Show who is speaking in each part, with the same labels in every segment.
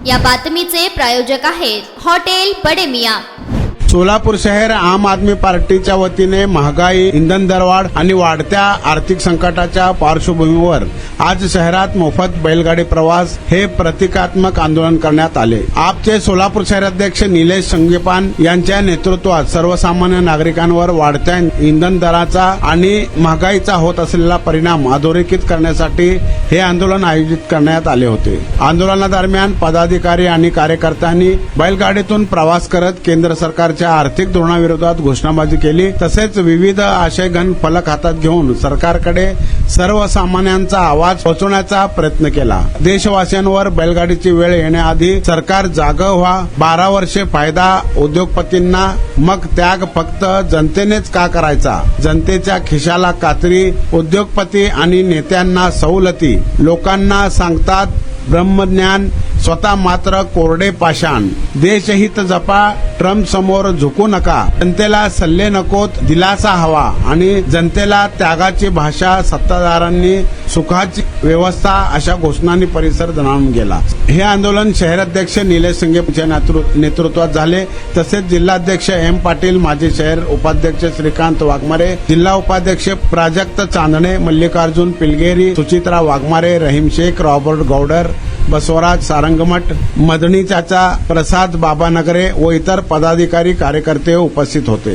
Speaker 1: या बातमीचे प्रायोजक आहेत हॉटेल बडे मियां।
Speaker 2: सोलापूर शहर आम आदमी पार्टीच्या वतीने महागाई, इंधन दरवाढ आणि वाढत्या आर्थिक संकटाच्या पार्श्वभूमीवर आज शहरात मोफत बैलगाडी प्रवास हे प्रतिकात्मक आंदोलन करण्यात आले। आपचे सोलापूर शहराध्यक्ष निलेश संगेपान यांच्या नेतृत्वात सर्वसामान्य नागरिकांवर वाढत्या इंधन दराचा आणि महागाईचा होत असलेला परिणाम अधोरेखित करण्यासाठी हे आंदोलन आयोजित करण्यात आले होते। आंदोलनादरम्यान पदाधिकारी आणि कार्यकर्त्यांनी बैलगाडीतून प्रवास करत केंद्र सरकारच्या आर्थिक धोरणाविरोधात घोषणाबाजी केली। तसेच विविध आशयघन फलक हातात घेऊन सरकारकडे सर्वसामान्यांचा आवाज पोहोचवण्याचा प्रयत्न केला। देशवासियांवर बैलगाडीची वेळ येण्याआधी सरकार जागं व्हा, 12 वर्षे फायदा उद्योगपतींना, मग त्याग फक्त जनतेनेच का करायचा? जनतेच्या खिशाला कात्री, उद्योगपती आणि नेत्यांना सवलती, लोकांना सांगतात ब्रह्मज्ञान, स्वतः मात्र कोरडे पाषाण। देशहित जपा, ट्रम्प समोर झुकू नका, जनतेला सल्ले नकोत, दिलासा हवा आणि जनतेला त्यागाची भाषा, सत्ताधारांनी सुखाची व्यवस्था अशा घोषणांनी परिसर दणाणून गेला। हे आंदोलन शहराध्यक्ष निलेश संगेच्या नेतृत्वात झाले। तसेच जिल्हाध्यक्ष एम पाटील, माजी शहर उपाध्यक्ष श्रीकांत वाघमारे, जिल्हा उपाध्यक्ष प्राजक्त चांदणे, मल्लिकार्जुन पिलगेरी, सुचित्रा वाघमारे, रहीम शेख, रॉबर्ट गौडर, बसवराज सारंगमठ, मदनी चाचा, प्रसाद बाबानगरे व इतर पदाधिकारी कार्यकर्ते उपस्थित होते।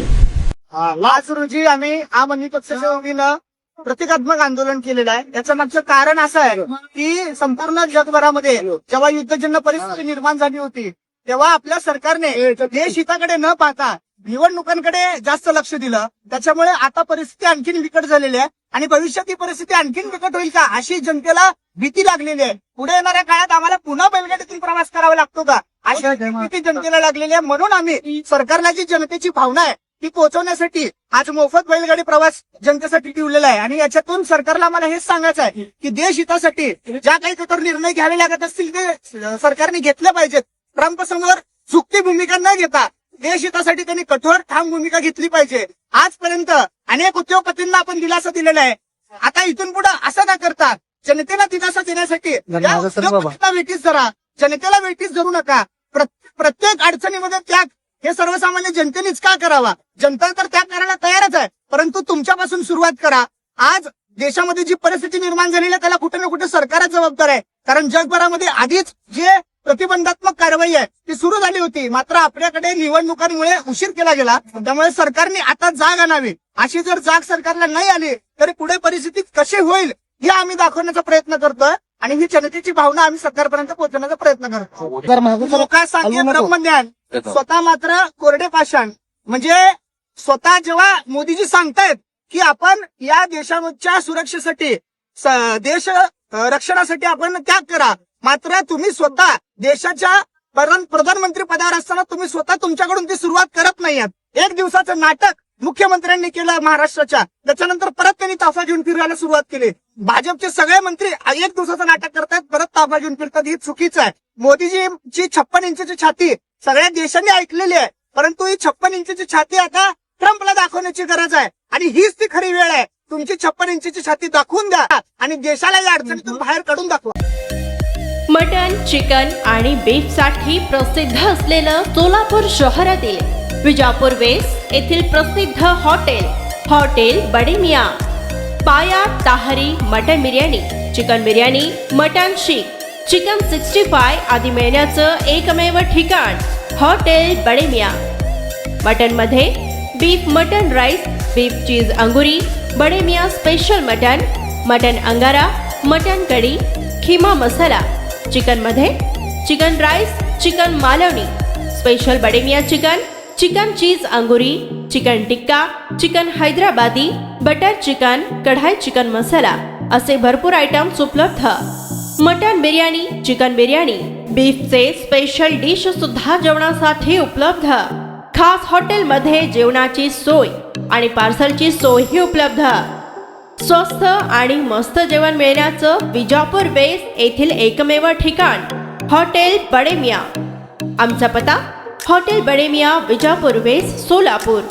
Speaker 3: आज रोजी आम्ही आम आदमी पक्षाच्या वतीनं प्रतिकात्मक आंदोलन केलेलं आहे। याचं मागचं कारण असं आहे की संपूर्ण जगभरामध्ये जेव्हा युद्धजन्य परिस्थिती निर्माण झाली होती तेव्हा आपल्या सरकारने देश हिताकडे न पाहता निवडणुकांकडे जास्त लक्ष दिलं। त्याच्यामुळे आता परिस्थिती आणखीन बिकट झालेली आहे आणि भविष्यात ही परिस्थिती आणखीन बिकट होईल का अशी जनतेला भीती लागलेली आहे। पुढे येणाऱ्या काळात आम्हाला पुन्हा बैलगाडीतून प्रवास करावा लागतो का अशी भीती जनतेला लागलेली आहे। म्हणून आम्ही सरकारला जी जनतेची भावना आहे ती पोहोचवण्यासाठी आज मोफत बैलगाडी प्रवास जनतेसाठी ठेवलेला आहे। आणि याच्यातून सरकारला आम्हाला हेच सांगायचं आहे की देश हितासाठी ज्या काही कठोर निर्णय घ्यावे लागत असतील ते सरकारने घेतले पाहिजेत। ट्रम्प समोर झुकती भूमिका न घेता देश हितासाठी त्यांनी कठोर ठाम भूमिका घेतली पाहिजे। आजपर्यंत अनेक उद्योगपतींना आपण दिलासा दिलेला आहे। आता इथून पुढे असं न करता जनतेला दिलासा देण्यासाठी उद्योगपतींना वेठीस धरा, जनतेला वेठीस धरू नका। प्रत्येक अडचणीमध्ये त्याग हे सर्वसामान्य जनतेनेच का करावा? जनता तर त्याग करायला तयारच आहे, परंतु तुमच्यापासून सुरुवात करा। आज देशामध्ये जी परिस्थिती निर्माण झालेली आहे त्याला कुठे ना कुठे सरकारच जबाबदार आहे, कारण जगभरामध्ये आधीच जे प्रतिबंधात्मक कारवाई आहे ती सुरू झाली होती, मात्र आपल्याकडे निवडणुकांमुळे उशीर केला गेला। त्यामुळे सरकारने आता जाग आणावी। अशी जर जाग सरकारला नाही आली तर पुढे परिस्थिती कशी होईल हे आम्ही दाखवण्याचा प्रयत्न करतोय आणि ही जनतेची भावना आम्ही सरकारपर्यंत पोहोचवण्याचा प्रयत्न करतो। लोका सांगे ब्रह्मज्ञान, स्वतः मात्र कोरडे पाषाण। म्हणजे स्वतः जेव्हा मोदीजी सांगतायत की आपण या देशाच्या सुरक्षेसाठी, देश रक्षणासाठी आपण त्याग करा, मात्र तुम्ही स्वतः देशाच्या प्रधानमंत्री पदावर असताना तुम्ही स्वतः तुमच्याकडून ती सुरुवात करत नाही आहात। एक दिवसाचं नाटक मुख्यमंत्र्यांनी केलं महाराष्ट्राच्या, त्याच्यानंतर परत त्यांनी ताफा घेऊन फिरायला सुरुवात केली। भाजपचे सगळे मंत्री एक दिवसाचं नाटक करतात, परत ताफा घेऊन फिरतात, ही चुकीचं आहे। मोदीजीची 56 इंचची छाती सगळ्या देशांनी ऐकलेली आहे, परंतु ही 56 इंचची छाती आता ट्रम्पला दाखवण्याची गरज आहे आणि हीच ती खरी वेळ आहे। तुमची 56 इंचची छाती दाखवून द्या आणि देशाला या अडचणीतून बाहेर काढून दाखवा।
Speaker 4: मटन, चिकन आणि बीफ साठी प्रसिद्ध असलेलं सोलापूर शहरातील विजापूर वेस्ट येथील प्रसिद्ध hotel Bade Miyan. Paya tahari mutton biryani, chicken biryani, mutton seekh, chicken 65 आदी मिळण्याचं एकमेव ठिकाण हॉटेल बडे मियां। मटन मध्ये beef mutton rice, beef cheese angoori, Bade Miyan special mutton, mutton angara, mutton kadhi, keema masala. Chicken मध्ये chicken rice, chicken Malvani, special Bade Miyan chicken, chicken cheese angoori, chicken tikka, chicken Hyderabadi, butter chicken, kadai chicken masala असे भरपूर आयटम्स उपलब्ध। मटन बिर्याणी, चिकन बिर्याणी, बीफचे स्पेशल डिश सुद्धा जेवणासाठी उपलब्ध। खास हॉटेलमध्ये जेवणाची सोय आणि पार्सलची सोयही उपलब्ध। स्वस्त आणि मस्त जेवण मिळण्याचं विजापूर वेस्ट येथील एकमेव ठिकाण हॉटेल बडे मियां। आमचा पत्ता हॉटेल बडे मियां, विजापूर वेस्ट, सोलापूर।